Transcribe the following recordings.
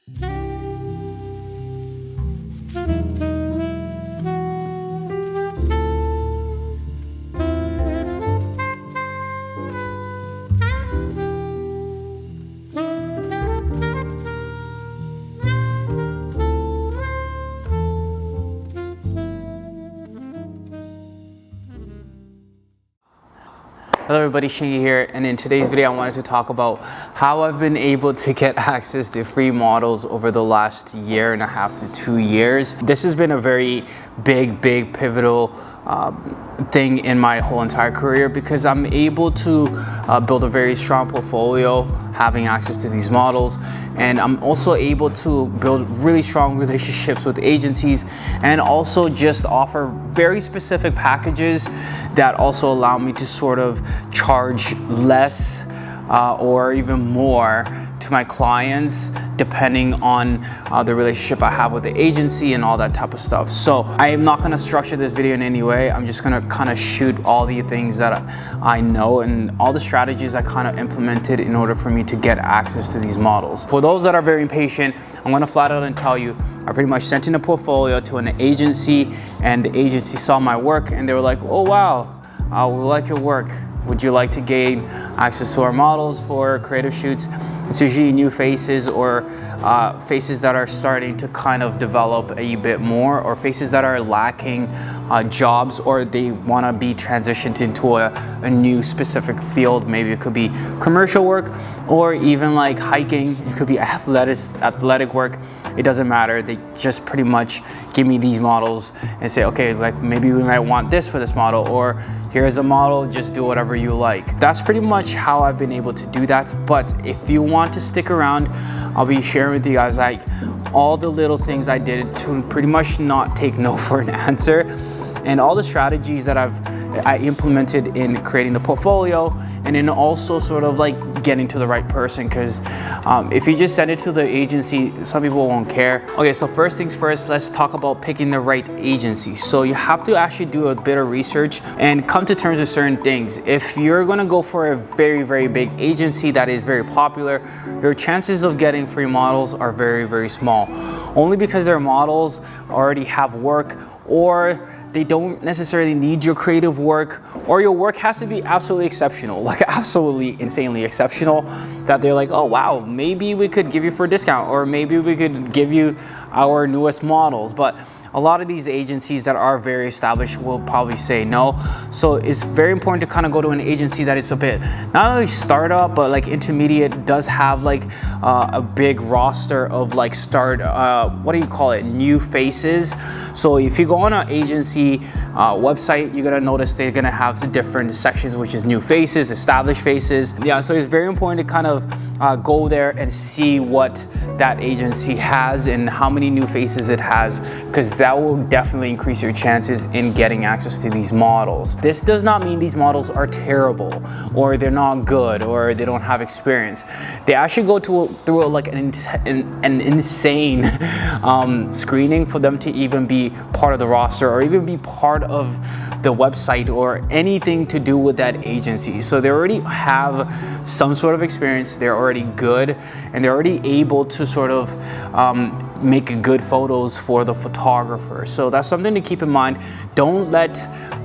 Hello everybody, Shingy here, and in today's video I wanted to talk about how I've been able to get access to free models over the last 1.5 to 2 years. This has been a very big pivotal thing in my whole entire career because I'm able to build a very strong portfolio having access to these models, and I'm also able to build really strong relationships with agencies and also just offer very specific packages that also allow me to sort of charge less or even more to my clients depending on the relationship I have with the agency and all that type of stuff. So I am not going to structure this video in any way. I'm just going to kind of shoot all the things that I know and all the strategies I kind of implemented in order for me to get access to these models. For those that are very impatient, I'm going to flat out and tell you, I pretty much sent in a portfolio to an agency, and the agency saw my work and they were like, oh wow, we like your work. Would you like to gain access to our models for creative shoots? It's usually new faces or faces that are starting to kind of develop a bit more, or faces that are lacking jobs, or they want to be transitioned into a new specific field. Maybe it could be commercial work or even like hiking. It could be athletic work. It doesn't matter. They just pretty much give me these models and say, okay, like maybe we might want this for this model, or here's a model, just do whatever you like. That's pretty much how I've been able to do that. But if you want to stick around, I'll be sharing with you guys like all the little things I did to pretty much not take no for an answer, and all the strategies that I implemented in creating the portfolio, and then also sort of like getting to the right person, because if you just send it to the agency, some people won't care. Okay, so first things first, let's talk about picking the right agency. So you have to actually do a bit of research and come to terms with certain things. If you're gonna go for a very big agency that is very popular, your chances of getting free models are very small, only because their models already have work, or they don't necessarily need your creative work, or your work has to be absolutely exceptional, like absolutely insanely exceptional, that they're like, oh wow, maybe we could give you for a discount, or maybe we could give you our newest models. But a lot of these agencies that are very established will probably say no. So it's very important to kind of go to an agency that is a bit, not only startup, but like intermediate, does have like a big roster of like new faces. So if you go on an agency website, you're gonna notice they're gonna have the different sections, which is new faces, established faces. Yeah, so it's very important to kind of go there and see what that agency has and how many new faces it has, because that will definitely increase your chances in getting access to these models. This does not mean these models are terrible, or they're not good, or they don't have experience. They actually go through like an insane screening for them to even be part of the roster, or even be part of the website, or anything to do with that agency. So they already have some sort of experience, they're already good, and they're already able to sort of make good photos for the photographer. So that's something to keep in mind. Don't let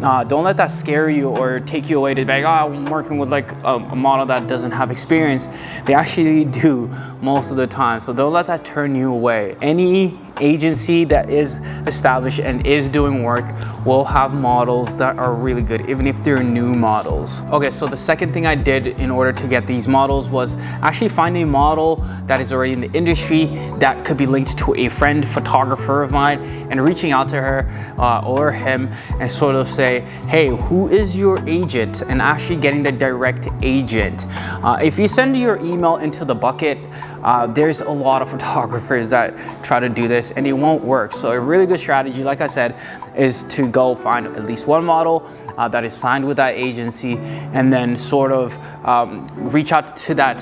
that scare you or take you away to be like, oh, I'm working with like a model that doesn't have experience. They actually do most of the time, so don't let that turn you away. Any agency that is established and is doing work will have models that are really good, even if they're new models. Okay, so the second thing I did in order to get these models was actually find a model that is already in the industry that could be linked to a friend photographer of mine, and reaching out to her or him and sort of say, hey, who is your agent, and actually getting the direct agent. If you send your email into the bucket, there's a lot of photographers that try to do this and it won't work. So a really good strategy, like I said, is to go find at least one model that is signed with that agency, and then sort of reach out to that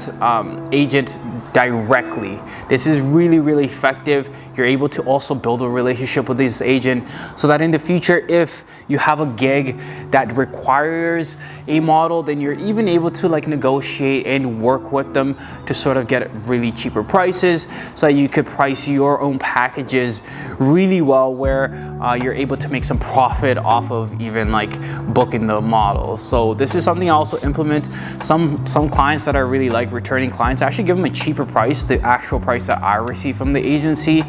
agent directly. This is really effective. You're able to also build a relationship with this agent, so that in the future, if you have a gig that requires a model, then you're even able to like negotiate and work with them to sort of get really be cheaper prices so that you could price your own packages really well, where you're able to make some profit off of even like booking the models. So this is something I also implement. Some clients that are really like returning clients, I actually give them a cheaper price, the actual price that I receive from the agency.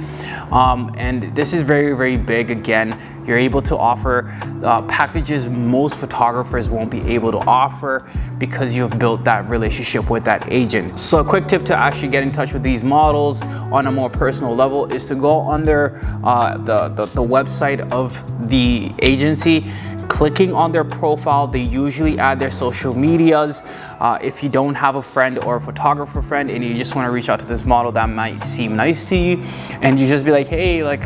And this is very, very big. Again, you're able to offer packages most photographers won't be able to offer because you've built that relationship with that agent. So a quick tip to actually get in touch with these models on a more personal level is to go on their the website of the agency. Clicking on their profile, they usually add their social medias. If you don't have a friend or a photographer friend and you just want to reach out to this model that might seem nice to you, and you just be like, hey, like,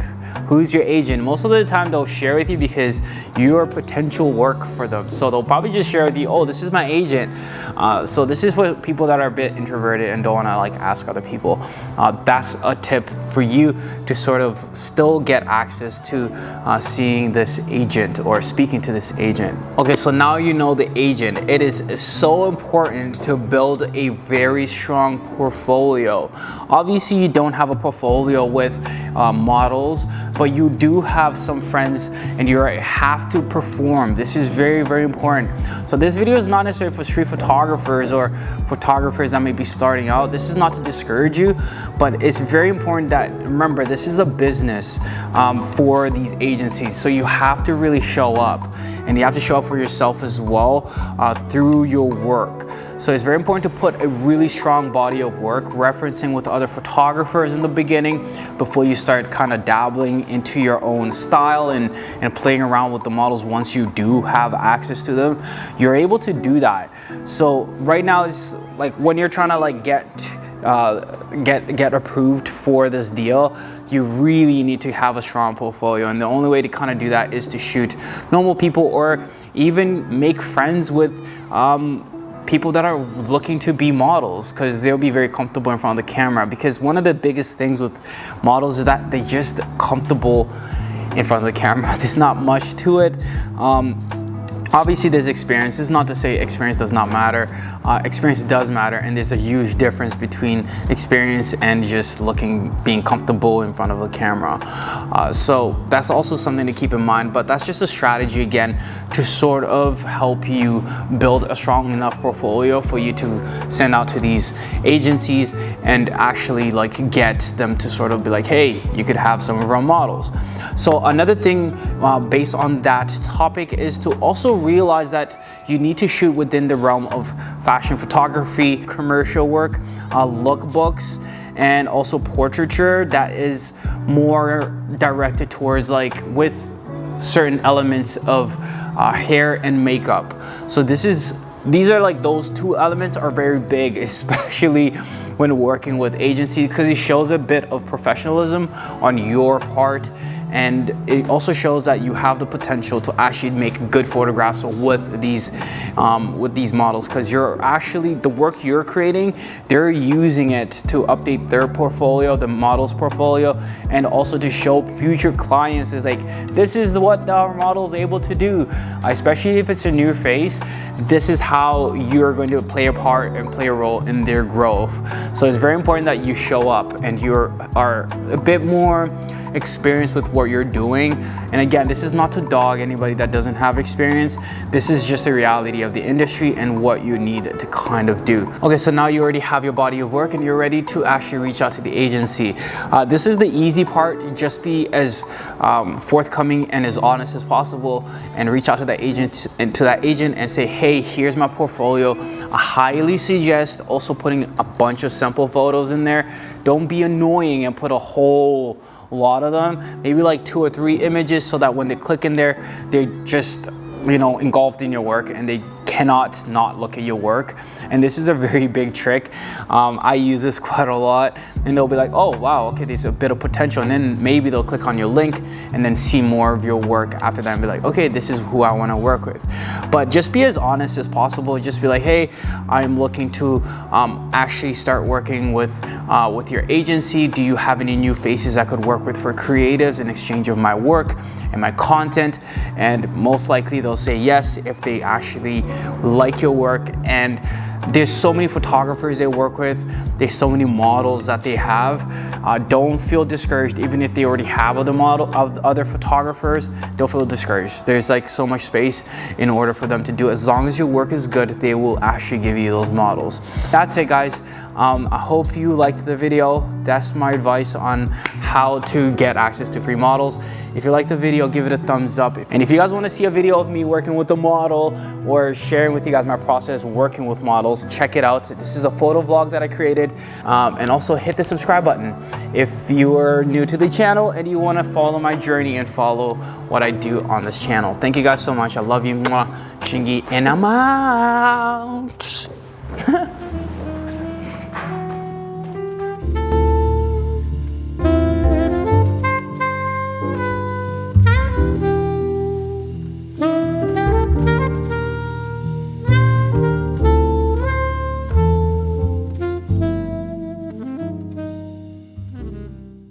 who's your agent? Most of the time they'll share with you because you're potential work for them. So they'll probably just share with you, oh, this is my agent. So this is for people that are a bit introverted and don't want to like ask other people. That's a tip for you to sort of still get access to seeing this agent or speaking to this agent. Okay, so now you know the agent. It is so important to build a very strong portfolio. Obviously, you don't have a portfolio with models, but you do have some friends and you have to perform. This is very, very important. So this video is not necessarily for street photographers or photographers that may be starting out. This is not to discourage you, but it's very important that, remember, this is a business for these agencies. So you have to really show up, and you have to show up for yourself as well through your work. So it's very important to put a really strong body of work, referencing with other photographers in the beginning before you start kind of dabbling into your own style and playing around with the models. Once you do have access to them, you're able to do that. So right now it's like when you're trying to like get approved for this deal, you really need to have a strong portfolio, and the only way to kind of do that is to shoot normal people or even make friends with people that are looking to be models, because they'll be very comfortable in front of the camera. Because one of the biggest things with models is that they're just comfortable in front of the camera. There's not much to it. Obviously there's experience. It's not to say experience does not matter. Experience does matter, and there's a huge difference between experience and just being comfortable in front of a camera. So that's also something to keep in mind, but that's just a strategy, again, to sort of help you build a strong enough portfolio for you to send out to these agencies and actually like get them to sort of be like, hey, you could have some of our models. So another thing based on that topic is to also realize that you need to shoot within the realm of fashion photography, commercial work, lookbooks, and also portraiture that is more directed towards like with certain elements of hair and makeup. So these are like, those two elements are very big, especially when working with agencies, because it shows a bit of professionalism on your part. And it also shows that you have the potential to actually make good photographs with these models, because you're actually, the work you're creating, they're using it to update their portfolio, the model's portfolio, and also to show future clients is like, this is what our model is able to do. Especially if it's a new face, this is how you're going to play a part and play a role in their growth. So it's very important that you show up and you are a bit more experienced with what you're doing. And again, this is not to dog anybody that doesn't have experience. This is just a reality of the industry and what you need to kind of do. Okay, so now you already have your body of work and you're ready to actually reach out to the agency. This is the easy part. Just be as forthcoming and as honest as possible and reach out to that agent and say, hey, here's my portfolio. I highly suggest also putting a bunch of sample photos in there. Don't be annoying and put a whole lot of them, maybe like 2 or 3 images, so that when they click in there, they're just, you know, engulfed in your work and they cannot not look at your work. And this is a very big trick. I use this quite a lot, and they'll be like, oh wow, okay, there's a bit of potential, and then maybe they'll click on your link and then see more of your work after that and be like, okay, this is who I want to work with. But just be as honest as possible. Just be like, hey, I'm looking to actually start working with your agency. Do you have any new faces I could work with for creatives in exchange of my work and my content? And most likely they'll say yes if they actually like your work. And There's so many photographers they work with. There's so many models that they have. Don't feel discouraged, even if they already have other photographers. Don't feel discouraged. There's like so much space in order for them to do it. As long as your work is good, they will actually give you those models. That's it, guys. I hope you liked the video. That's my advice on how to get access to free models. If you like the video, give it a thumbs up. And if you guys want to see a video of me working with a model or sharing with you guys my process working with models, check it out. This is a photo vlog that I created. And also hit the subscribe button if you are new to the channel and you want to follow my journey and follow what I do on this channel. Thank you guys so much. I love you. Mwah. Shingy, and I'm out.